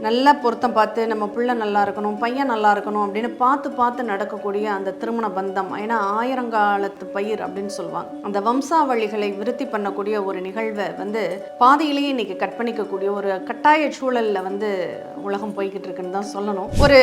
நல்ல பொருத்தம் பார்த்து நம்ம பிள்ளை நல்லா இருக்கணும், பையன் நல்லா இருக்கணும் அப்படின்னு பார்த்து பார்த்து நடக்கக்கூடிய அந்த திருமண பந்தம். ஏன்னா ஆயிரங்காலத்து பயிர் அப்படின்னு சொல்லுவாங்க. அந்த வம்சாவளிகளை விருத்தி பண்ணக்கூடிய ஒரு நிகழ்வை பாதியிலேயே இன்னைக்கு கற்பணிக்கக்கூடிய ஒரு கட்டாய சூழல்ல உலகம் போய்கிட்டு இருக்குன்னு தான் சொல்லணும். ஒரு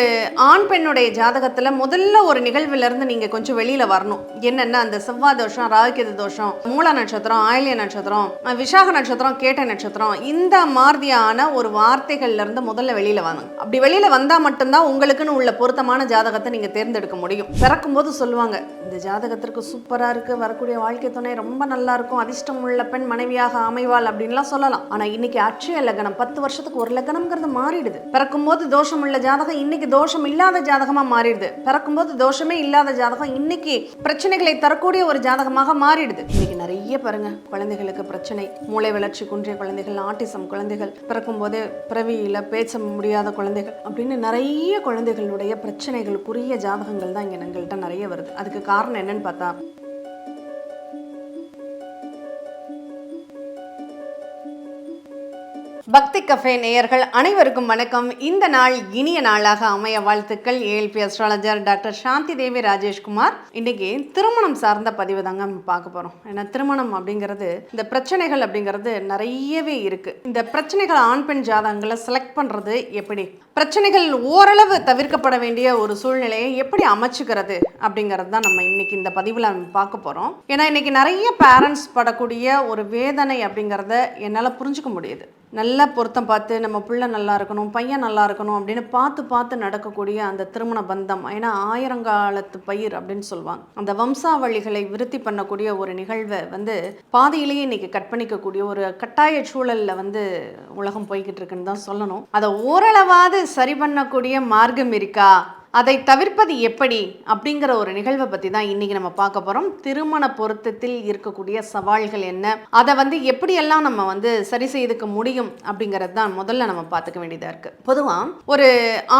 ஆண் பெண்ணுடைய ஜாதகத்துல முதல்ல ஒரு நிகழ்வுல இருந்து நீங்க கொஞ்சம் வெளியில வரணும். என்னன்னா அந்த செவ்வாய் தோஷம், ராகுகேது தோஷம், மூல நட்சத்திரம், ஆயில்ய நட்சத்திரம், விசாக நட்சத்திரம், கேட்டை நட்சத்திரம், இந்த மாதிரியான ஒரு வார்த்தைகள்ல இருந்து முதல்ல வெளியில வாங்க. அப்படி வெளியில வந்தா மட்டும்தான் உங்களுக்குன்னு உள்ள பொருத்தமான ஜாதகத்தை நீங்க தேர்ந்தெடுக்க முடியும். பிறக்கும் போது சொல்லுவாங்க, இந்த ஜாதகத்திற்கு சூப்பரா இருக்கு, வரக்கூடிய வாழ்க்கை துணை ரொம்ப நல்லா இருக்கும், அதிர்ஷ்டம் உள்ள பெண் மனைவியாக அமைவாள் அப்படின்லாம் சொல்லலாம். ஆனா இன்னைக்கு அட்சய லக்னம் 10 வருஷத்துக்கு ஒரு லக்னம்ங்கிறது மாறிடுது. பிறக்கும் போது தோஷம் உள்ள ஜாதகம் இன்னைக்கு தோஷம் இல்லாத ஜாதகமா மாறிடுது. பிறக்கும் போது தோஷமே இல்லாத ஜாதகம் இன்னைக்கு பிரச்சனைகளை தரக்கூடிய ஒரு ஜாதகமாக மாறிடுது. இன்னைக்கு நிறைய பாருங்க, குழந்தைகளுக்கு பிரச்சனை, மூளை வளர்ச்சி குன்றிய குழந்தைகள், ஆட்டிசம் குழந்தைகள், பிறக்கும் போதே பிறவியில பேச முடியாத குழந்தைகள் அப்படின்னு நிறைய குழந்தைகளுடைய பிரச்சனைகளுக்குரிய ஜாதகங்கள் தான் இங்க எங்கள்கிட்ட நிறைய வருது. அதுக்கு காரணம் என்னன்னு பார்த்தா, பக்தி கஃபே நேயர்கள் அனைவருக்கும் வணக்கம். இந்த நாள் இனிய நாளாக அமைய வாழ்த்துக்கள். ஏஎல்பி அஸ்ட்ராலஜர் டாக்டர் சாந்தி தேவி ராஜேஷ்குமார். இன்னைக்கு திருமணம் சார்ந்த பதிவு தாங்க பார்க்க போறோம். ஏன்னா திருமணம் அப்படிங்கிறது, இந்த பிரச்சனைகள் அப்படிங்கிறது நிறையவே இருக்கு. இந்த பிரச்சனைகள் ஆண் பெண் ஜாதகங்களை செலக்ட் பண்றது எப்படி, பிரச்சனைகள் ஓரளவு தவிர்க்கப்பட வேண்டிய ஒரு சூழ்நிலையை எப்படி அமைச்சுக்கிறது அப்படிங்கிறது தான் நம்ம இன்னைக்கு இந்த பதிவில் பார்க்க போகிறோம். ஏன்னா இன்னைக்கு நிறைய பேரண்ட்ஸ் படக்கூடிய ஒரு வேதனை அப்படிங்கிறத என்னால் புரிஞ்சுக்க முடியுது. நல்ல பொருத்தம் பார்த்து நம்ம பிள்ளை நல்லா இருக்கணும், பையன் நல்லா இருக்கணும் அப்படின்னு பார்த்து பார்த்து நடக்கக்கூடிய அந்த திருமண பந்தம். ஏன்னா ஆயிரங்காலத்து பயிர் அப்படின்னு சொல்லுவாங்க. அந்த வம்சாவளிகளை விருத்தி பண்ணக்கூடிய ஒரு நிகழ்வை பாதியிலேயே இன்னைக்கு கற்பணிக்கக்கூடிய ஒரு கட்டாய சூழல்ல உலகம் போய்கிட்டு இருக்குன்னு தான் சொல்லணும். அதை ஓரளவாவது சரி பண்ணக்கூடிய மார்க்கம் இருக்கா, அதை தவிர்ப்பது எப்படி அப்படிங்கிற ஒரு நிகழ்வை பற்றி தான் இன்னைக்கு நம்ம பார்க்க போகிறோம். திருமண பொருத்தத்தில் இருக்கக்கூடிய சவால்கள் என்ன, அதை எப்படியெல்லாம் நம்ம சரி செய்துக்க முடியும் அப்படிங்கிறது தான் முதல்ல நம்ம பார்த்துக்க வேண்டியதாக இருக்குது. பொதுவாக ஒரு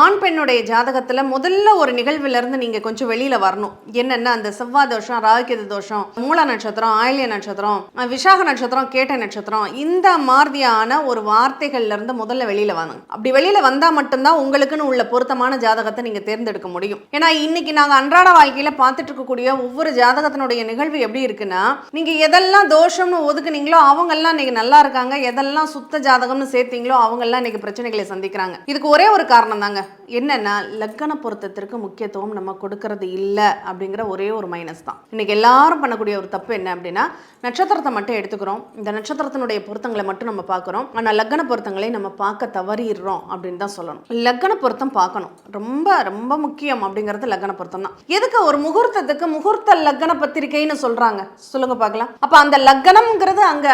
ஆண் பெண்ணுடைய ஜாதகத்தில் முதல்ல ஒரு நிகழ்விலிருந்து நீங்கள் கொஞ்சம் வெளியில் வரணும். என்னென்னா அந்த செவ்வாய் தோஷம், ராகுகேது தோஷம், மூல நட்சத்திரம், ஆயில்ய நட்சத்திரம், விசாக நட்சத்திரம், கேட்டை நட்சத்திரம், இந்த மாதிரியான ஒரு வார்த்தைகள்லேருந்து முதல்ல வெளியில் வாங்க. அப்படி வெளியில் வந்தால் மட்டும்தான் உங்களுக்குன்னு உள்ள பொருத்தமான ஜாதகத்தை நீங்கள் தேர்ந்தெடுக்க முடியும். ஏன்னா இன்னைக்கு நாங்க அன்றாட வாழ்க்கையில பார்த்துட்டு இருக்கக்கூடிய ஒவ்வொரு ஜாதகத்தினுடைய நிகழ்வு எப்படி இருக்குன்னா, நீங்க எதெல்லாம் தோஷம்னு ஒதுக்குனீங்களோ அவங்க எல்லாம் இன்னைக்கு நல்லா இருக்காங்க, எதெல்லாம் சுத்த ஜாதகம்னு சேர்த்தீங்களோ அவங்க எல்லாம் இன்னைக்கு பிரச்சனைகளை சந்திக்கிறாங்க. இதுக்கு ஒரே ஒரு காரணம் தாங்க, என்னன்னா லக்ன பொருத்தத்திற்கு முக்கியத்துவம் நம்ம கொடுக்கறது இல்லை அப்படிங்கிற ஒரே ஒரு மைனஸ் தான். இன்னைக்கு எல்லாரும் பண்ணக்கூடிய ஒரு தப்பு என்ன அப்படின்னா, நட்சத்திரத்தை மட்டும் எடுத்துக்கிறோம், இந்த நட்சத்திரத்தினுடைய பொருத்தங்களை மட்டும் நம்ம பார்க்குறோம், ஆனால் லக்ன பொருத்தங்களை நம்ம பார்க்க தவறிடுறோம் அப்படின்னு தான் சொல்லணும். லக்ன பொருத்தம் பார்க்கணும், ரொம்ப ரொம்ப முக்கியம் அப்படிங்கிறது லக்ன பொருத்தம் தான். எதுக்கு ஒரு முகூர்த்தத்துக்கு முகூர்த்த லக்ன பத்திரிகைன்னு சொல்றாங்க சொல்லுங்க பார்க்கலாம். அப்ப அந்த லக்னம்ங்கிறது அங்க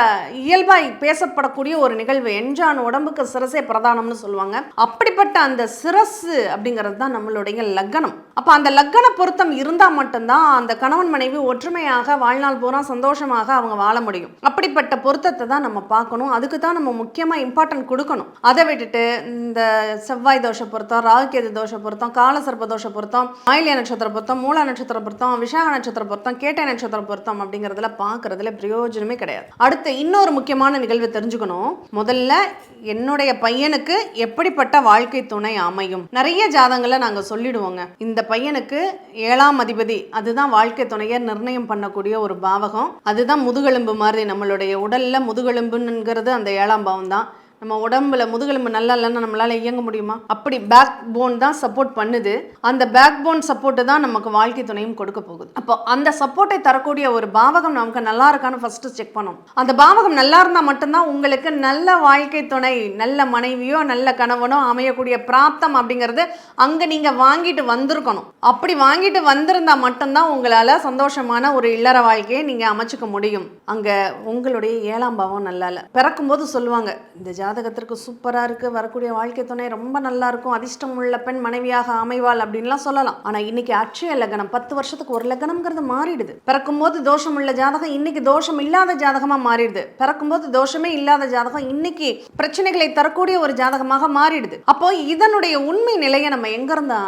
இயல்பாய் பேசப்படக்கூடிய ஒரு நிகழ்வு. எஞ்சான் உடம்புக்கு சிரசே பிரதானம்னு சொல்லுவாங்க. அப்படிப்பட்ட அந்த சிரசு அப்படிங்கிறது தான் நம்மளுடைய லக்னம். அப்ப அந்த லக்ன பொருத்தம் இருந்தா மட்டும்தான் அந்த கணவன் மனைவி ஒற்றுமையாக வாழ்நாள் பூரா சந்தோஷமாக அவங்க வாழ முடியும். அப்படிப்பட்ட பொருத்தத்தை தான் நம்ம பார்க்கணும். அதுக்கு தான் நம்ம முக்கியமா இம்பார்ட்டன்ட் கொடுக்கணும். அதை விட்டுட்டு இந்த செவ்வாய் தோஷ பொருத்தம், ராகுகேது தோஷ பொருத்தம், காலசர்ப்ப தோஷ பொருத்தம், ஆயில்ய நட்சத்திர பொருத்தம், மூல நட்சத்திர பொருத்தம், விசாக நட்சத்திர பொருத்தம், கேட்டை நட்சத்திர பொருத்தம் அப்படிங்கிறதுல பார்க்கறதுல பிரயோஜனமே கிடையாது. அடுத்து இன்னொரு முக்கியமான நிகழ்வு தெரிஞ்சுக்கணும். முதல்ல என்னுடைய பையனுக்கு எப்படிப்பட்ட வாழ்க்கை துணை அமையும். நிறைய ஜாதகங்களை நாங்கள் சொல்லிடுவோங்க, இந்த பையனுக்கு 7ஆம் அதிபதி, அதுதான் வாழ்க்கை துணையை நிர்ணயம் பண்ணக்கூடிய ஒரு பாவகம். அதுதான் முதுகெலும்பு மாதிரி, நம்மளுடைய உடல்ல முதுகெலும்புங்கிறது அந்த 7ஆம் பாவம் தான். நம்ம உடம்புல முதுகெலும்பு நல்லா இல்லைன்னா நம்மளால இயங்க முடியுமா? அப்படி பேக் போன் தான் சப்போர்ட் பண்ணுது. அந்த பேக் போன் சப்போர்ட்டு தான் நமக்கு வாழ்க்கை துணையும் கொடுக்க போகுது. அப்போ அந்த சப்போர்ட்டை தரக்கூடிய ஒரு பாவகம் நமக்கு நல்லா இருக்கான்னு ஃபர்ஸ்ட் செக் பண்ணணும். அந்த பாவகம் நல்லா இருந்தால் மட்டும்தான் உங்களுக்கு நல்ல வாழ்க்கை துணை, நல்ல மனைவியோ நல்ல கணவனோ அமையக்கூடிய பிராப்தம் அப்படிங்கிறது அங்கே நீங்கள் வாங்கிட்டு வந்திருக்கணும். அப்படி வாங்கிட்டு வந்திருந்தா மட்டும்தான் உங்களால் சந்தோஷமான ஒரு இல்லற வாழ்க்கையை நீங்கள் அமைச்சுக்க முடியும். அங்கே உங்களுடைய 7ஆம் பாவம் நல்லா இல்லை. பிறக்கும்போது சொல்லுவாங்க, இந்த ஜாதகத்திற்கு சூப்பரா இருக்கு, வரக்கூடிய வாழ்க்கை துணை ரொம்ப நல்லா இருக்கும், அதிர்ஷ்டம் உள்ள பெண் மனைவியாக அமைவாள் அப்படின்லாம் சொல்லலாம். ஆனா இன்னைக்கு அட்சய லக்னம் 10 வருஷத்துக்கு ஒரு லக்னம்ங்கிறது மாறிடுது. பிறக்கும்போது தோஷம் உள்ள ஜாதகம் இன்னைக்கு தோஷம் இல்லாத ஜாதகமா மாறிடுது. பிறக்கும்போது தோஷமே இல்லாத ஜாதகம் இன்னைக்கு பிரச்சனைகளை தரக்கூடிய ஒரு ஜாதகமாக மாறிடுது. அப்போ இதனுடைய உண்மை நிலையை நம்ம எங்க இருந்தா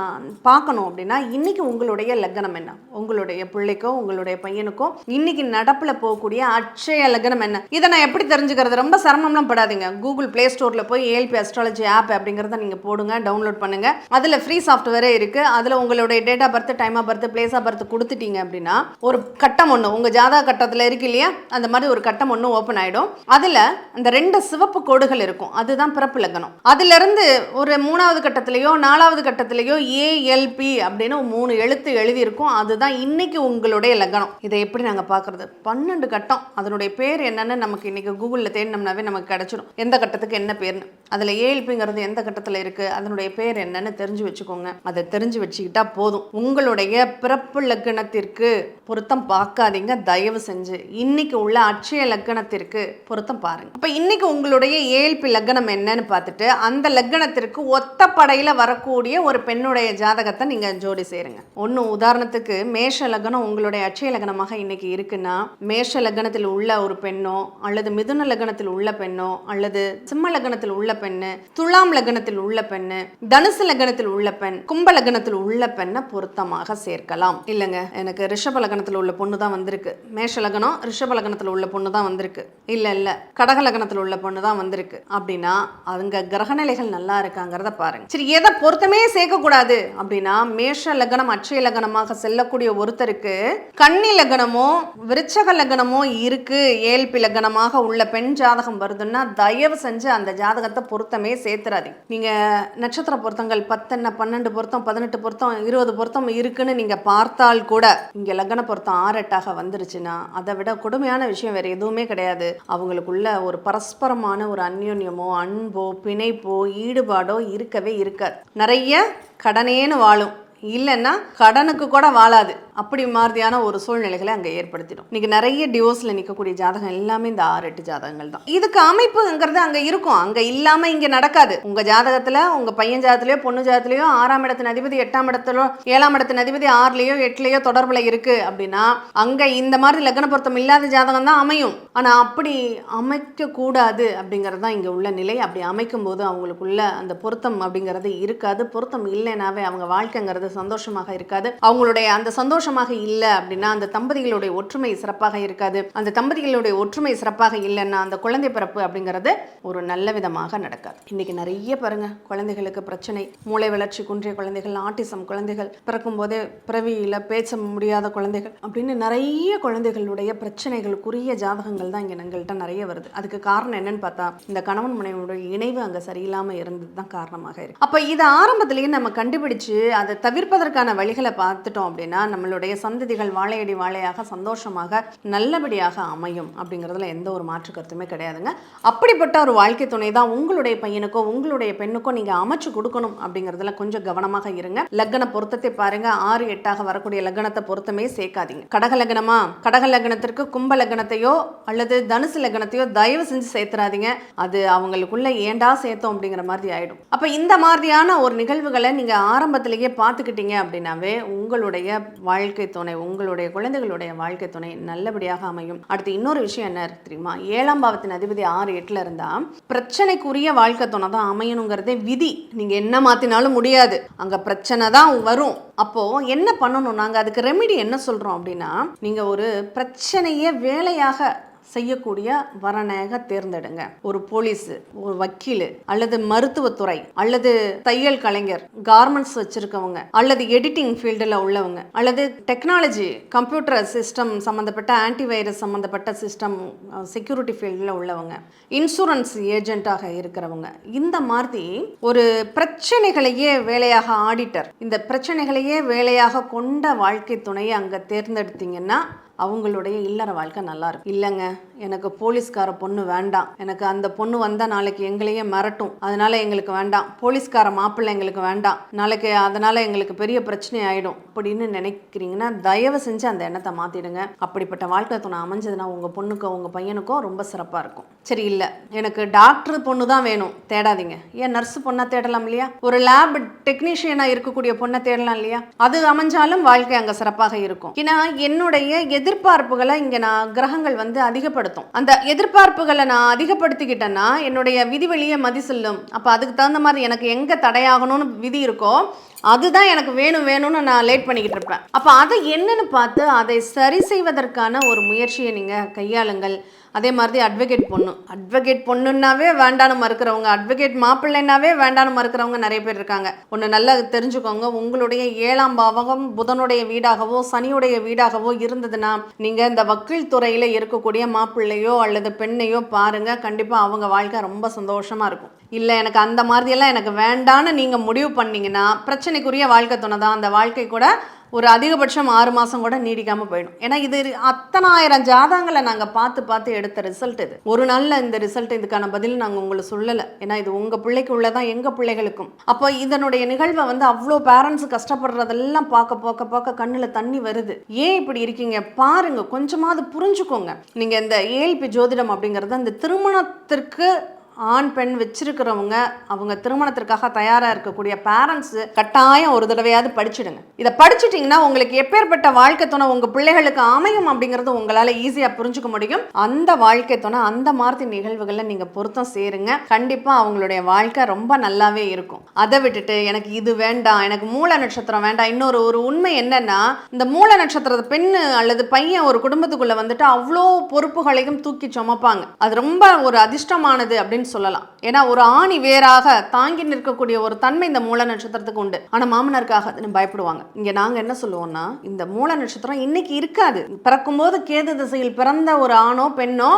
பார்க்கணும் அப்படின்னா, இன்னைக்கு உங்களுடைய லக்னம் என்ன, உங்களுடைய பிள்ளைக்கோ உங்களுடைய பையனுக்கோ இன்னைக்கு நடப்புல போகக்கூடிய அட்சய லக்னம் என்ன, இதை நான் எப்படி தெரிஞ்சுக்கிறது? ரொம்ப சிரமம்லாம் படாதீங்க, கூகுள் ப்ளே ஸ்டோரில் போய் ஏஎல்பி அஸ்ட்ராலஜி ஆப் அப்படிங்கிறத நீங்கள் போடுங்க, டவுன்லோட் பண்ணுங்கள். அதில் ஃப்ரீ சாஃப்ட்வேரே இருக்குது. அதில் உங்களுடைய date of birth, time of birth, place of birth கொடுத்துட்டீங்க அப்படின்னா ஒரு கட்டம் ஒன்று உங்கள் ஜாதக கட்டத்தில் இருக்கு இல்லையா, அந்த மாதிரி ஒரு கட்டம் ஒன்று ஓப்பன் ஆகிடும். அதில் அந்த 2 சிவப்பு கோடுகள் இருக்கும், அதுதான் பிறப்பு லக்னம். அதிலிருந்து ஒரு 3வது கட்டத்திலேயோ 4வது கட்டத்திலேயோ ஏஎல்பி அப்படின்னு 3 எழுத்து எழுதியிருக்கும். அதுதான் இன்னைக்கு உங்களுடைய லக்னம். இதை எப்படி நாங்கள் பார்க்குறது? 12 கட்டம், அதனுடைய பேர் என்னன்னு நமக்கு இன்னைக்கு கூகுளில் தேடினோம்னாவே நமக்கு கிடைச்சிடும், எந்த கட்டத்துக்கு என்ன பேர்னு. அதில் ஏஎல்பிங்கிறது எந்த கட்டத்தில் இருக்குது, அதனுடைய பேர் என்னன்னு தெரிஞ்சு வச்சுக்கோங்க. அதை தெரிஞ்சு வச்சுக்கிட்டா போதும். உங்களுடைய பிறப்பு லக்னத்திற்கு பொருத்தம் பார்க்காதீங்க தயவு செஞ்சு. இன்னைக்கு உள்ள அட்சய லக்னத்திற்கு பொருத்தம் பாருங்க. அப்போ இன்னைக்கு உங்களுடைய ஏஎல்பி லக்னம் என்னன்னு பார்த்துட்டு அந்த லக்னத்திற்கு ஒத்த படையில் வரக்கூடிய ஒரு பெண்ணுடைய ஜாதகத்தை நீங்கள் ஜோடி சேருங்க. ஒன்று உதாரணத்துக்கு மேஷ லக்னம் உங்களுடைய அட்சய லக்னமாக இன்னைக்கு இருக்குன்னா, மேஷ லக்னத்தில் உள்ள ஒரு பெண்ணோ அல்லது மிதுன லக்னத்தில் உள்ள பெண்ணோ அல்லது சிம்ம லக்னத்தில் உள்ள பெண்ணு, துலாம் லக்னத்தில் உள்ள பெண்ணு, தனுசு லக்னத்தில் உள்ள பெண், கும்ப லக்னத்தில் உள்ள பெண்ணை பொருத்தமாக சேர்க்கலாம். இல்லைங்க எனக்கு ரிஷப லக்னத்தில் உள்ள பொண்ணு தான் வந்திருக்கு, மேஷ லக்னம் ரிஷப லக்னத்தில் உள்ள பொண்ணு தான் வந்திருக்கு, இல்லை கடக லக்னத்தில் உள்ள பொண்ணு தான் வந்திருக்கு அப்படின்னா அவங்க கிரகநிலைகள் நல்லா இருக்காங்கிறத பாருங்க. சரி, எதை பொருத்தமே சேர்க்கக்கூடாது அப்படின்னா, மேஷ லக்னம் அட்சய லக்னமாக செல்லக்கூடிய ஒருத்தருக்கு கன்னி லக்னமோ விருச்சக லக்னமோ இருக்கு, ஏஎல்பி லக்னமாக உள்ள பெண் ஜாதகம் வருதுன்னா தயவு செஞ்சு அந்த ஜாதகத்தை பொருத்தமே சேர்த்துறாதீங்க. நீங்க நட்சத்திர பொருத்தங்கள் 10 12 பொருத்தம் 18 பொருத்தம் 20 பொருத்தம் இருக்குன்னு நீங்க பார்த்தால் கூட இங்க லக்ன பொருத்தம் 6 8 வந்துருச்சுன்னா அதை விட கொடுமையான விஷயம் வேற எதுவுமே கிடையாது. அவங்களுக்குள்ள ஒரு பரஸ்பரமான ஒரு அந்யோன்யமோ அன்போ பிணைப்போ ஈடுபாடோ இருக்கவே இருக்காது. நிறைய கடனேன்னு வாழும், இல்லைன்னா கடனுக்கு கூட வாழாது. அப்படி மாதிரியான ஒரு சூழ்நிலைகளை அங்கே ஏற்படுத்திடும். இன்னைக்கு நிறைய டிவோர்ஸில் நிற்கக்கூடிய ஜாதகம் எல்லாமே இந்த 6 8 ஜாதகங்கள் தான். இதுக்கு அமைப்புங்கிறது அங்கே இருக்கும், அங்கே இல்லாமல் இங்கே நடக்காது. உங்கள் ஜாதகத்தில் உங்கள் பையன் ஜாதகத்திலையோ பொண்ணு ஜாதகத்திலையோ 6ஆம் இடத்தின் அதிபதி 8ஆம் இடத்திலோ 7ஆம் இடத்தின் அதிபதி 6லையோ 8லையோ தொடர்பில் இருக்குது அப்படின்னா அங்கே இந்த மாதிரி லக்ன பொருத்தம் இல்லாத ஜாதகம் தான் அமையும். ஆனால் அப்படி அமைக்கக்கூடாது அப்படிங்கிறது தான் இங்கே உள்ள நிலை. அப்படி அமைக்கும் போது அவங்களுக்குள்ள அந்த பொருத்தம் அப்படிங்கிறது இருக்காது. பொருத்தம் இல்லைனாவே அவங்க வாழ்க்கைங்கிறது சந்தோஷமாக இருக்காது. அவங்களுடைய அந்த சந்தோஷமாக இல்லை அப்படின்னா அந்த தம்பதிகளுடைய ஒற்றுமை சிறப்பாக இருக்காது. அந்த தம்பதிகளுடைய ஒற்றுமை சிறப்பாக இல்லைன்னா அந்த குழந்தை பிறப்பு அப்படிங்கிறது ஒரு நல்ல விதமாக நடக்காது. இன்னைக்கு நிறைய பாருங்க குழந்தைகளுக்கு பிரச்சனை, மூளை வளர்ச்சி குன்றிய குழந்தைகள், ஆட்டிசம் குழந்தைகள், பிறக்கும் போதே பிறவியில் பேச முடியாத குழந்தைகள் அப்படின்னு நிறைய குழந்தைகளுடைய பிரச்சனைகளுக்குரிய ஜாதகங்கள் தான் இங்கே எங்கள்கிட்ட நிறைய வருது. அதுக்கு காரணம் என்னன்னு பார்த்தா இந்த கணவன் மனைவியோட இணைவு அங்கே சரியில்லாமல் இருந்தது தான் காரணமாக இருக்கு. அப்போ இதை ஆரம்பத்திலேயே நம்ம கண்டுபிடிச்சு அதை தவிர்ப்பதற்கான வழிகளை பார்த்துட்டோம் அப்படின்னா நம்மளுடைய சந்ததிகள் வாழையடி வாழையாக சந்தோஷமாக நல்லபடியாக அமையும் அப்படிங்கிறதுல எந்த ஒரு மாற்று கருத்துமே கிடையாதுங்க. அப்படிப்பட்ட ஒரு வாழ்க்கை துணை தான் உங்களுடைய பையனுக்கோ உங்களுடைய பெண்ணுக்கோ நீங்கள் அமைச்சு கொடுக்கணும் அப்படிங்கிறதுல கொஞ்சம் கவனமாக இருங்க. லக்ன பொருத்தத்தை பாருங்க, 6 8 வரக்கூடிய லக்னத்தை பொருத்தமே சேர்க்காதீங்க. கடக லக்னமா, கடக லக்னத்திற்கு கும்ப லக்னத்தையோ அல்லது தனுசு லக்னத்தையோ தயவு செஞ்சு சேர்த்துறாதீங்க. அது அவங்களுக்குள்ள ஏண்டா சேர்த்தோம் அப்படிங்கிற மாதிரி ஆயிடும். அப்போ இந்த மாதிரியான ஒரு நிகழ்வுகளை நீங்கள் ஆரம்பத்திலேயே பார்த்துக்கிட்டீங்க அப்படின்னாவே உங்களுடைய வாழ்க்கை துணை, உங்களுடைய குழந்தைகளுடைய வாழ்க்கை துணை நல்லபடியாக அமையும். அடுத்து இன்னொரு விஷயம் என்ன தெரியுமா, 7ஆம் பாவத்தின் அதிபதி 6 8 இருந்தா பிரச்சனைக்குரிய வாழ்க்கை துணை தான் அமையணுங்கிறதே விதி. நீங்க என்ன மாத்தினாலும் முடியாது, அங்க பிரச்சனை தான் வரும். அப்போ என்ன பண்ணணும், நாங்க அதுக்கு ரெமிடி என்ன சொல்றோம் அப்படின்னா, நீங்க ஒரு பிரச்சனையே வேலையாக செய்யக்கூடிய வரனாக தேர்ந்தெடுங்க. ஒரு போலீஸ், ஒரு வக்கீல் அல்லது மருத்துவத்துறை அல்லது தையல் கலைஞர், கார்மெண்ட்ஸ் வச்சிருக்கவங்க அல்லது எடிட்டிங் ஃபீல்டில் உள்ளவங்க அல்லது டெக்னாலஜி கம்ப்யூட்டர் சிஸ்டம் சம்மந்தப்பட்ட ஆன்டிவைரஸ் சம்மந்தப்பட்ட சிஸ்டம் செக்யூரிட்டி ஃபீல்டில் உள்ளவங்க, இன்சூரன்ஸ் ஏஜென்ட்டாக இருக்கிறவங்க, இந்த மாதிரி ஒரு பிரச்சனைகளையே வேலையாக ஆடிட்டர், இந்த பிரச்சனைகளையே வேலையாக கொண்ட வாழ்க்கை துணையை அங்கே தேர்ந்தெடுத்தீங்கன்னா அவங்களுடைய இல்லற வாழ்க்கை நல்லா இருக்கும். இல்லைங்க எனக்கு போலீஸ்கார பொண்ணு வேண்டாம், எனக்கு அந்த பொண்ணு வந்தால் நாளைக்கு எங்களையே மிரட்டும், அதனால எங்களுக்கு வேண்டாம், போலீஸ்கார மாப்பிள்ளை எங்களுக்கு வேண்டாம், நாளைக்கு அதனால எங்களுக்கு பெரிய பிரச்சனை ஆகிடும் அப்படின்னு நினைக்கிறீங்கன்னா தயவு செஞ்சு அந்த எண்ணத்தை மாற்றிடுங்க. அப்படிப்பட்ட வாழ்க்கை துணை அமைஞ்சதுன்னா உங்கள் பொண்ணுக்கோ உங்கள் பையனுக்கோ ரொம்ப சிறப்பாக இருக்கும். சரி, இல்லை எனக்கு டாக்டர் பொண்ணு தான் வேணும் தேடாதீங்க. ஏன் நர்ஸு பொண்ணை தேடலாம் இல்லையா, ஒரு லேப் டெக்னீஷியனாக இருக்கக்கூடிய பொண்ணை தேடலாம் இல்லையா, அது அமைஞ்சாலும் வாழ்க்கை அங்கே சிறப்பாக இருக்கும். ஏன்னா என்னுடைய எதிர்பார்ப்புகளை இங்கே நான் கிரகங்கள் அதிகப்படுத்தும். அந்த எதிர்பார்ப்புகளை நான் அதிகப்படுத்திக்கிட்டேன்னா என்னுடைய விதி வெளியே மதி செல்லும். அப்போ அதுக்கு தகுந்த மாதிரி எனக்கு எங்கே தடையாகணும்னு விதி இருக்கோ அதுதான் எனக்கு வேணும்னு நான் லேட் பண்ணிக்கிட்டு இருப்பேன். அப்போ அதை என்னன்னு பார்த்து அதை சரி செய்வதற்கான ஒரு முயற்சியை நீங்கள் கையாளுங்கள். அதே மாதிரி அட்வொகேட் பொண்ணுன்னாவே வேண்டான்னு மறுக்கிறவங்க, அட்வொகேட் மாப்பிள்ளைனாவே வேண்டான்னு மறுக்கிறவங்க நிறைய பேர் இருக்காங்க. ஒன்று நல்லா தெரிஞ்சுக்கோங்க, உங்களுடைய 7ஆம் பாவகம் புதனுடைய வீடாகவோ சனியுடைய வீடாகவோ இருந்ததுன்னா நீங்கள் இந்த வக்கீல் துறையில் இருக்கக்கூடிய மாப்பிள்ளையோ அல்லது பெண்ணையோ பாருங்க, கண்டிப்பாக அவங்க வாழ்க்கை ரொம்ப சந்தோஷமாக இருக்கும். இல்லை எனக்கு அந்த மாதிரியெல்லாம் எனக்கு வேண்டான்னு நீங்கள் முடிவு பண்ணிங்கன்னா பிரச்சனைக்குரிய வாழ்க்கை துணை தான். அந்த வாழ்க்கை கூட ஒரு அதிகபட்சம் 6 மாதம் கூட நீடிக்காமல் போயிடும். ஏன்னா இது அத்தனாயிரம் ஜாதகங்களை நாங்கள் பார்த்து எடுத்த ரிசல்ட். இது ஒரு நாளில் இந்த ரிசல்ட், இதுக்கான பதில் நாங்கள் உங்களுக்கு சொல்லலை. ஏன்னா இது உங்கள் பிள்ளைக்கு உள்ளதான் எங்கள் பிள்ளைகளுக்கும். அப்போ இதனுடைய நிகழ்வை அவ்வளோ பேரண்ட்ஸ் கஷ்டப்படுறதெல்லாம் பார்க்க கண்ணில் தண்ணி வருது. ஏன் இப்படி இருக்கீங்க பாருங்க, கொஞ்சமாவது புரிஞ்சுக்கோங்க. நீங்கள் இந்த ஏஎல்பி ஜோதிடம் அப்படிங்கிறது அந்த திருமணத்திற்கு ஆண் பெண் வச்சிருக்கிறவங்க, அவங்க திருமணத்திற்காக தயாராக இருக்கக்கூடிய பேரண்ட்ஸ் கட்டாயம் ஒரு தடவையாவது படிச்சுடுங்க. இதை படிச்சுட்டிங்கன்னா உங்களுக்கு எப்பேற்பட்ட வாழ்க்கை துணை உங்கள் பிள்ளைகளுக்கு அமையும் அப்படிங்கிறது உங்களால் ஈஸியாக புரிஞ்சுக்க முடியும். அந்த வாழ்க்கை துணை அந்த மாதிரி நிகழ்வுகளில் நீங்கள் பொருத்தம் சேருங்க, கண்டிப்பாக அவங்களுடைய வாழ்க்கை ரொம்ப நல்லாவே இருக்கும். அதை விட்டுட்டு எனக்கு இது வேண்டாம், எனக்கு மூல நட்சத்திரம் வேண்டாம். இன்னொரு உண்மை என்னன்னா, இந்த மூல நட்சத்திரத்தை பெண்ணு அல்லது பையன் ஒரு குடும்பத்துக்குள்ளே வந்துட்டு அவ்வளோ பொறுப்புகளையும் தூக்கி சுமப்பாங்க. அது ரொம்ப ஒரு அதிர்ஷ்டமானது அப்படின்னு சொல்லலாம். ஏன்னா ஒரு ஆணி வேறாக தாங்கி நிற்கக்கூடிய ஒரு தன்மை இந்த மூல நட்சத்திரத்துக்கு உண்டு. ஆனா மாமனாருக்காக பயப்படுவாங்க. இங்க நாங்க என்ன சொல்லுவோம்னா, இந்த மூல நட்சத்திரம் இன்னைக்கு இருக்காது. பிறக்கும் போது கேது திசையில் பிறந்த ஒரு ஆணோ பெண்ணோ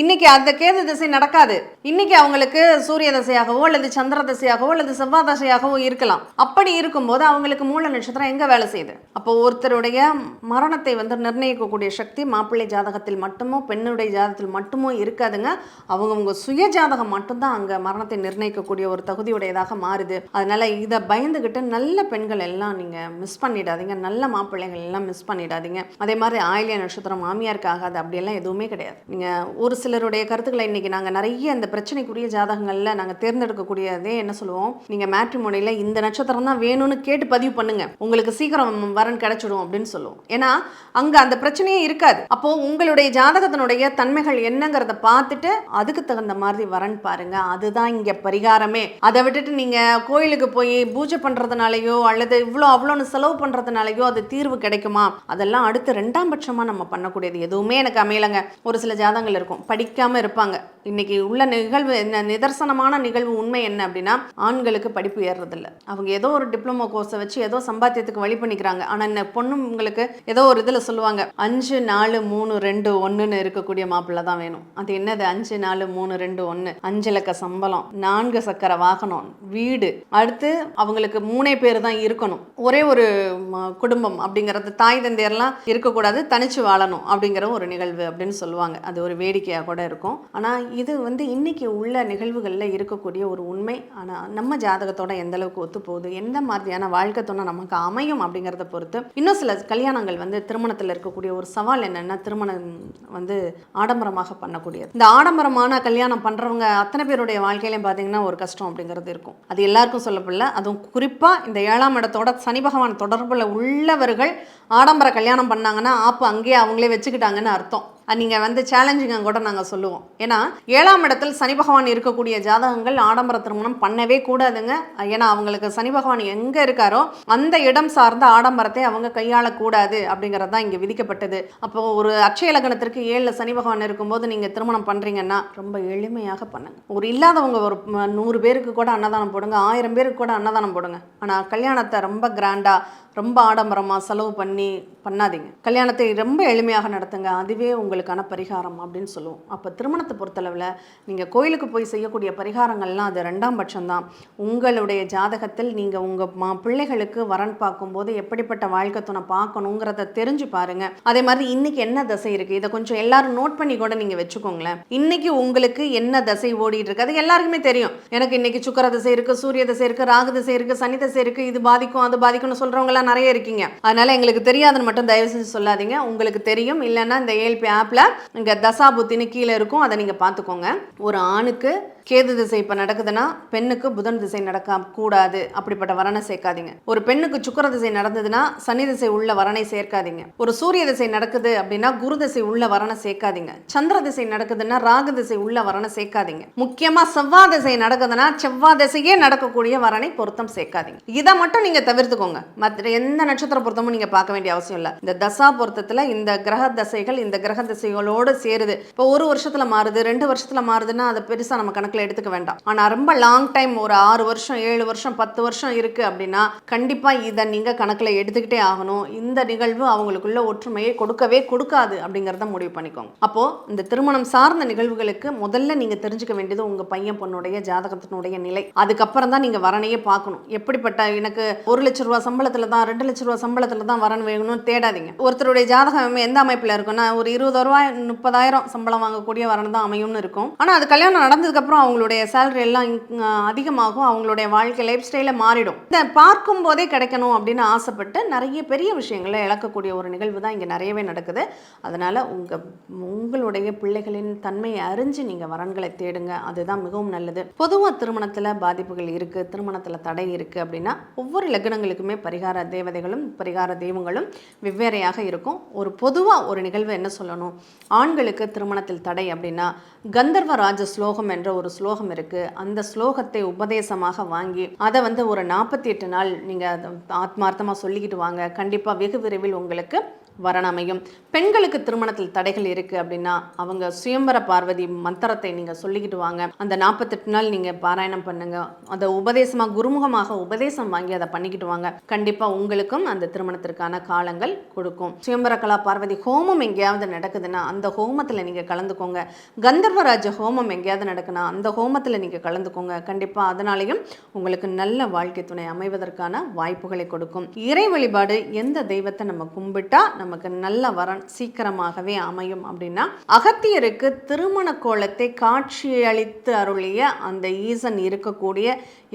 இன்னைக்கு அந்த கேது திசை நடக்காது. இன்னைக்கு அவங்களுக்கு சூரிய திசையாகவோ அல்லது சந்திர திசையாகவோ அல்லது செவ்வாய் திசையாகவோ இருக்கலாம். அப்படி இருக்கும்போது அவங்களுக்கு மூல நட்சத்திரம் எங்க வேலை செய்யுது? அப்போ ஒருத்தருடைய மரணத்தை நிர்ணயிக்கக்கூடிய சக்தி மாப்பிள்ளை ஜாதகத்தில் மட்டுமோ பெண்ணுடைய ஜாதகத்தில் மட்டுமோ இருக்காதுங்க. அவங்க சுய ஜாதகம் மட்டும்தான் அங்கே மரணத்தை நிர்ணயிக்கக்கூடிய ஒரு தகுதியுடையதாக மாறுது. அதனால இதை பயந்துகிட்டு நல்ல பெண்கள் எல்லாம் நீங்கள் மிஸ் பண்ணிடாதீங்க, நல்ல மாப்பிள்ளைகள் எல்லாம் மிஸ் பண்ணிடாதீங்க. அதே மாதிரி ஆயில்ய நட்சத்திரம் மாமியாருக்கு ஆகாது அப்படியெல்லாம் எதுவுமே கிடையாது. நீங்கள் ஒரு சிலருடைய கருத்துக்களை இன்னைக்கு நாங்கள் நிறைய இந்த பிரச்சனைக்குரிய ஜாதகங்களில் நாங்கள் தேர்ந்தெடுக்கக்கூடியதே என்ன சொல்லுவோம், நீங்கள் மேட்ரிமோனியில் இந்த நட்சத்திரம் தான் வேணும்னு கேட்டு பதிவு பண்ணுங்க, உங்களுக்கு சீக்கிரம் வரன் கிடைச்சிடும் அப்படின்னு சொல்லுவோம். ஏன்னா அங்கே அந்த பிரச்சனையே இருக்காது. அப்போ உங்களுடைய ஜாதகத்தினுடைய தன்மைகள் என்னங்கிறத பார்த்துட்டு அதுக்கு தகுந்த மாதிரி வரன் பாருங்க, அதுதான் இங்க பரிகாரமே. அதை விட்டுட்டு நீங்க கோயிலுக்கு போய் பூஜை பண்றதுனாலயோ அல்லது அவ்வளோன்னு செலவு பண்றதுனாலயோ அது தீர்வு கிடைக்குமா? அதெல்லாம் அடுத்து 2ஆம் பட்சமா நம்ம பண்ணக்கூடியது. எதுவுமே எனக்கு அமையலங்க. ஒரு சில ஜாதகங்கள் இருக்கும், படிக்காம இருப்பாங்க. இன்னைக்கு உள்ள நிகழ்வு என்ன, நிதர்சனமான நிகழ்வு உண்மை என்ன அப்படின்னா, ஆண்களுக்கு படிப்பு ஏறுறதில்ல. அவங்க ஏதோ ஒரு டிப்ளமோ கோர்ஸை வச்சு ஏதோ சம்பாத்தியத்துக்கு வழி பண்ணிக்கிறாங்க. ஆனா இந்த பொண்ணுங்களுக்கு ஏதோ ஒரு இதுல சொல்லுவாங்க 5 4 3 2 1ன்னு இருக்கக்கூடிய மாப்பிள்ளை தான் வேணும். அது என்னது 5 4 3 2 1? 5 இலக்க சம்பளம், 4 சக்கர வாகனம், வீடு, அடுத்து அவங்களுக்கு 3 பேர் தான் இருக்கணும், ஒரே ஒரு குடும்பம் அப்படிங்கிறது, தாய் தந்தையர்லாம் இருக்கக்கூடாது, தனிச்சு வாழணும் அப்படிங்கிற ஒரு நிகழ்வு அப்படின்னு சொல்லுவாங்க. அது ஒரு வேடிக்கையாக கூட இருக்கும். ஆனால் இது இன்னைக்கு உள்ள நிகழ்வுகளில் இருக்கக்கூடிய ஒரு உண்மை. ஆனால் நம்ம ஜாதகத்தோட எந்த அளவுக்கு ஒத்து போகுது, எந்த மாதிரியான வாழ்க்கை துணை நமக்கு அமையும் அப்படிங்கிறத பொறுத்து. இன்னும் சில கல்யாணங்கள் திருமணத்தில் இருக்கக்கூடிய ஒரு சவால் என்னன்னா, திருமணம் ஆடம்பரமாக பண்ணக்கூடியது. இந்த ஆடம்பரமான கல்யாணம் பண்றவங்க அத்தனை பேருடைய வாழ்க்கையிலையும் பார்த்தீங்கன்னா ஒரு கஷ்டம் அப்படிங்கிறது இருக்கும். அது எல்லாருக்கும் சொல்லப்படல. அதுவும் குறிப்பாக இந்த 7ஆம் இடத்தோட சனி பகவான் தொடர்பில் உள்ளவர்கள் ஆடம்பர கல்யாணம் பண்ணாங்கன்னா ஆப்பு அங்கேயே அவங்களே வச்சுக்கிட்டாங்கன்னு அர்த்தம். நீங்கள் சேலஞ்சிங்காக கூட நாங்கள் சொல்லுவோம். ஏன்னா 7ஆம் இடத்தில் சனி பகவான் இருக்கக்கூடிய ஜாதகங்கள் ஆடம்பர திருமணம் பண்ணவே கூடாதுங்க. ஏன்னா அவங்களுக்கு சனி பகவான் எங்கே இருக்காரோ அந்த இடம் சார்ந்த ஆடம்பரத்தை அவங்க கையாளக்கூடாது அப்படிங்கிறது தான் இங்கே விதிக்கப்பட்டது. அப்போது ஒரு அட்சய லக்னத்திற்கு 7 சனி பகவான் இருக்கும்போது நீங்கள் திருமணம் பண்ணுறீங்கன்னா ரொம்ப எளிமையாக பண்ணுங்க. ஒரு இல்லாதவங்க ஒரு 100 பேருக்கு கூட அன்னதானம் போடுங்க, 1000 பேருக்கு கூட அன்னதானம் போடுங்க. ஆனால் கல்யாணத்தை ரொம்ப கிராண்டாக ரொம்ப ஆடம்பரமாக செலவு பண்ணாதீங்க. கல்யாணத்தை ரொம்ப எளிமையாக நடத்துங்க, அதுவே உங்களுக்கான பரிகாரம் அப்படின்னு சொல்லுவோம். அப்போ திருமணத்தை பொறுத்தளவில் நீங்கள் கோயிலுக்கு போய் செய்யக்கூடிய பரிகாரங்கள்லாம் அது 2ஆம் பட்சம்தான். உங்களுடைய ஜாதகத்தில் நீங்கள் உங்கள் பிள்ளைகளுக்கு வரன் பார்க்கும்போது எப்படிப்பட்ட வாழ்க்கை துணை பார்க்கணுங்கிறத தெரிஞ்சு பாருங்கள். அதே மாதிரி இன்னைக்கு என்ன தசை இருக்குது, இதை கொஞ்சம் எல்லாரும் நோட் பண்ணி கூட நீங்கள் வச்சுக்கோங்களேன். இன்னைக்கு உங்களுக்கு என்ன தசை ஓடிட்டு இருக்கு அது எல்லாருக்குமே தெரியும். எனக்கு இன்னைக்கு சுக்கிர தசை இருக்குது, சூரிய தசை இருக்குது, ராகு தசை இருக்குது, சனி தசை இருக்குது, இது பாதிக்கும் அது பாதிக்கும்னு சொல்கிறவங்களாம் நிறைய இருக்கீங்க. அதனால எங்களுக்கு தெரியாதுன்னு மட்டும் தயவு செஞ்சு சொல்லாதீங்க. உங்களுக்கு தெரியும். இல்லைன்னா இந்த ஏஎல்பி ஆப்ல இங்க தசா புத்தின்னு கீழே இருக்கும், அதை நீங்க பார்த்துக்கோங்க. ஒரு ஆணுக்கு கேது திசை இப்போ நடக்குதுன்னா பெண்ணுக்கு புதன் திசை நடக்க கூடாது, அப்படிப்பட்ட வரனை சேர்க்காதீங்க. ஒரு பெண்ணுக்கு சுக்கிர திசை நடந்ததுன்னா சனி திசை உள்ள வரனை சேர்க்காதீங்க. ஒரு சூரிய திசை நடக்குது அப்படின்னா குரு திசை உள்ள வரனை சேர்க்காதீங்க. சந்திர திசை நடக்குதுன்னா ராகு திசை உள்ள வரனை சேர்க்காதீங்க. முக்கியமா செவ்வாய் திசை நடக்குதுன்னா செவ்வாய் திசையே நடக்கக்கூடிய வரனை பொருத்தம் சேர்க்காதீங்க. இதை மட்டும் நீங்க தவிர்த்துக்கோங்க. மற்ற எந்த நட்சத்திர பொருத்தமும் நீங்க பார்க்க வேண்டிய அவசியம் இல்லை. இந்த தசா பொருத்தத்துல இந்த கிரக தசைகள், இந்த கிரக திசைகளோடு சேருது. இப்போ 1 வருஷத்துல மாறுது, 2 வருஷத்துல மாறுதுன்னா அதை பெருசா நம்ம கணக்குல எடுத்துக்க வேண்டாம். ஆனா ரொம்ப லாங் டைம், ஒரு 6 வருஷம் 7 வருஷம் 10 வருஷம் இருக்கு அப்படின்னா கண்டிப்பா இதை நீங்க கணக்குல எடுத்துக்கிட்டே ஆகணும். இந்த நிகழ்வு அவங்களுக்குள்ள ஒற்றுமையை கொடுக்கவே கொடுக்காது அப்படிங்கிறத முடிவு பண்ணிக்கோங்க. அப்போ இந்த திருமணம் சார்ந்த நிகழ்வுகளுக்கு முதல்ல நீங்க தெரிஞ்சுக்க வேண்டியது உங்க பையன் பொண்ணுடைய ஜாதகத்தினுடைய நிலை. அதுக்கப்புறம் தான் நீங்க வரனையே பார்க்கணும். எப்படிப்பட்ட, எனக்கு 1 லட்ச ரூபா சம்பளத்துல தான் 2 லட்ச ரூபா சம்பளத்துல தான் வரன் வேணும்னு தேடாதீங்க. ஒருத்தருடைய ஜாதகம் எந்த அமைப்புல இருக்குன்னா ஒரு 20 ரூபாய் 30,000 சம்பளம் வாங்கக்கூடிய வரன் தான் அமையும்னு இருக்கும். ஆனா அது கல்யாணம் நடந்ததுக்கு அப்புறம் அவங்களுடைய சேலரி எல்லாம் அதிகமாகும், அவங்களுடைய வாழ்க்கை லைஃப் ஸ்டைல மாறிடும். இதை பார்க்கும் போதே கிடைக்கணும் அப்படின்னு ஆசைப்பட்டு நிறைய பெரிய விஷயங்களை இழக்கக்கூடிய ஒரு நிகழ்வு தான் இங்க நிறையவே நடக்குது. அதனால உங்களுடைய பிள்ளைகளின் தன்மையை அறிஞ்சு நீங்க வரன்களை தேடுங்க. அதுதான் மிகவும் நல்லது. பொதுவாக திருமணத்துல பாதிப்புகள் இருக்கு, திருமணத்துல தடை இருக்கு அப்படின்னா ஒவ்வொரு லக்னங்களுக்குமே பரிகார தேவதைகளும் பரிகார தெய்வங்களும் வெவ்வேறையாக இருக்கும். ஒரு பொதுவாக ஒரு நிகழ்வு என்ன சொல்லணும், ஆண்களுக்கு திருமணத்தில் தடை அப்படின்னா கந்தர்வ ராஜ ஸ்லோகம் என்ற ஒரு ஸ்லோகம் இருக்கு. அந்த ஸ்லோகத்தை உபதேசமாக வாங்கி அதை ஒரு 48 நாள் நீங்க ஆத்மார்த்தமா சொல்லிக்கிட்டு வாங்க. கண்டிப்பா வெகு விரைவில் உங்களுக்கு வரணமையும். பெண்களுக்கு திருமணத்தில் தடைகள் இருக்கு அப்படின்னா அவங்க சுயம்பர பார்வதி மந்திரத்தை நீங்க சொல்லிக்கிட்டு வாங்க. அந்த 48 நாள் நீங்க பாராயணம் பண்ணுங்க. அதை உபதேசமா குருமுகமாக உபதேசம் வாங்கி அதை பண்ணிக்கிட்டு வாங்க. கண்டிப்பா உங்களுக்கும் அந்த திருமணத்திற்கான காலங்கள் கொடுக்கும். சுயம்பர கலா பார்வதி ஹோமம் எங்கேயாவது நடக்குதுன்னா அந்த ஹோமத்துல நீங்க கலந்துக்கோங்க. கந்தர்வராஜ ஹோமம் எங்கேயாவது நடக்குன்னா அந்த ஹோமத்துல நீங்க கலந்துக்கோங்க. கண்டிப்பா அதனாலையும் உங்களுக்கு நல்ல வாழ்க்கை துணை அமைவதற்கான வாய்ப்புகளை கொடுக்கும். இறை வழிபாடு, எந்த தெய்வத்தை நம்ம கும்பிட்டா நமக்கு நல்ல வரன் சீக்கிரமாகவே அமையும் அப்படின்னா அகத்தியருக்கு திருமண கோலத்தை காட்சியளித்து அருளிய அந்த ஈசன் இருக்கக்கூடிய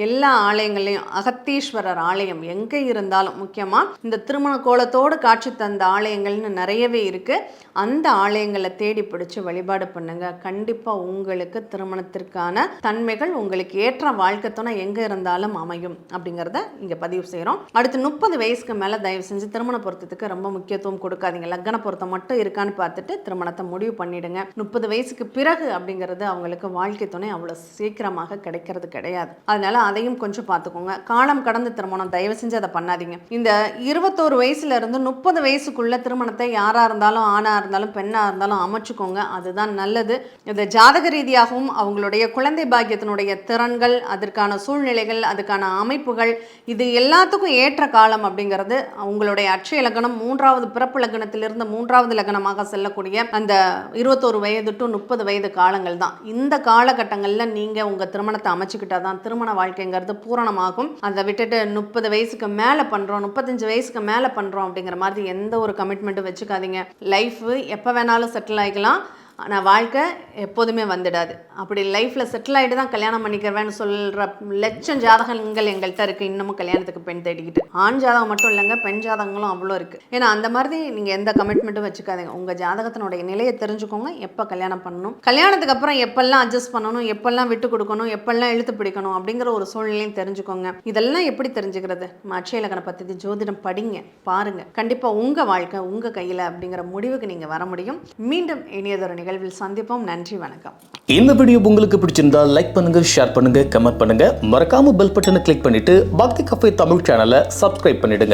எல்லா ஆலயங்களையும், அகத்தீஸ்வரர் ஆலயம் எங்கே இருந்தாலும், முக்கியமா இந்த திருமண கோலத்தோடு காட்சி தந்த ஆலயங்கள்னு நிறையவே இருக்கு. அந்த ஆலயங்களை தேடி பிடிச்சு வழிபாடு பண்ணுங்க. கண்டிப்பா உங்களுக்கு திருமணத்திற்கான தன்மைகள், உங்களுக்கு ஏற்ற வாழ்க்கை துணை எங்க இருந்தாலும் அமையும் அப்படிங்கிறத இங்க பதிவு செய்யறோம். அடுத்து 30 வயசுக்கு மேல தயவு செஞ்சு திருமண பொருத்தத்துக்கு ரொம்ப முக்கியத்துவம் கொடுக்காதீங்க. லக்ன பொருத்தம் மட்டும் இருக்கான்னு பார்த்துட்டு திருமணத்தை முடிவு பண்ணிடுங்க. 30 வயசுக்கு பிறகு அப்படிங்கிறது அவங்களுக்கு வாழ்க்கை துணை அவ்வளவு சீக்கிரமாக கிடைக்கிறது கிடையாது. அதனால அதையும் கொஞ்சம் பார்த்துக்கோங்க. காலம் கடந்த திருமணம் தயவு செஞ்சு அதை பண்ணாதீங்க. இந்த 21 வயசுல இருந்து 30 வயசுக்குள்ள திருமணத்தை யாரா இருந்தாலும், ஆணா இருந்தாலும் பெண்ணா இருந்தாலும் அமைச்சுக்கோங்க. அதுதான் நல்லது. இது ஜாதக ரீதியாகவும் அவங்களுடைய குழந்தை பாக்கியத்தினுடைய திறன்கள், அதற்கான சூழ்நிலைகள், அதுக்கான அமைப்புகள், இது எல்லாத்துக்கும் ஏற்ற காலம் அப்படிங்கிறது உங்களுடைய அட்சய லக்னம் 3வது பிறப்பு லக்னத்திலிருந்து 3வது லக்னமாக செல்லக்கூடிய அந்த 21 வயது டு 30 வயது காலங்கள் தான். இந்த காலகட்டங்களில் நீங்க உங்க திருமணத்தை அமைச்சுக்கிட்டாதான் திருமண வாழ்க்கைங்கிறது பூரணமாகும். அதை விட்டுட்டு 30 வயசுக்கு மேலே பண்றோம், 35 வயசுக்கு மேலே பண்றோம் அப்படிங்கிற மாதிரி எந்த ஒரு கமிட்மெண்ட்டும் வச்சுக்காதீங்க. லைஃப் எப்போ வேணாலும் செட்டில் ஆகிக்கலாம், ஆனால் வாழ்க்கை எப்போதுமே வந்துடாது. அப்படி லைஃப்பில் செட்டில் ஆகிட்டு தான் கல்யாணம் பண்ணிக்கிறவேன்னு சொல்கிற லட்சம் ஜாதகங்கள் எங்கள்கிட்ட இருக்குது. இன்னமும் கல்யாணத்துக்கு பெண் தேடிக்கிட்டு. ஆண் ஜாதகம் மட்டும் இல்லைங்க, பெண் ஜாதகங்களும் அவ்வளோ இருக்குது. ஏன்னா அந்த மாதிரி நீங்கள் எந்த கமிட்மெண்ட்டும் வச்சுக்காதீங்க. உங்கள் ஜாதகத்தினுடைய நிலையை தெரிஞ்சுக்கோங்க. எப்போ கல்யாணம் பண்ணணும், கல்யாணத்துக்கு அப்புறம் எப்பெல்லாம் அட்ஜஸ்ட் பண்ணணும், எப்பெல்லாம் விட்டு கொடுக்கணும், எப்பெல்லாம் இழுத்து பிடிக்கணும் அப்படிங்கிற ஒரு சூழ்நிலையும் தெரிஞ்சுக்கோங்க. இதெல்லாம் எப்படி தெரிஞ்சுக்கிறது? அட்சய லக்ன பத்தி ஜோதிடம் படிங்க, பாருங்க. கண்டிப்பாக உங்கள் வாழ்க்கை உங்கள் கையில் அப்படிங்கிற முடிவுக்கு நீங்கள் வர முடியும். மீண்டும் இனியதொரு நிகழ்வில் சந்திப்போம். நன்றி, வணக்கம். இந்த வீடியோ உங்களுக்கு பிடிச்சிருந்தா லைக் பண்ணுங்க, ஷேர் பண்ணுங்க, கமெண்ட் பண்ணுங்க. மறக்காம பெல் பட்டனை கிளிக் பண்ணிட்டு பக்தி கஃபே தமிழ் சேனலை சப்ஸ்கிரைப் பண்ணிடுங்க.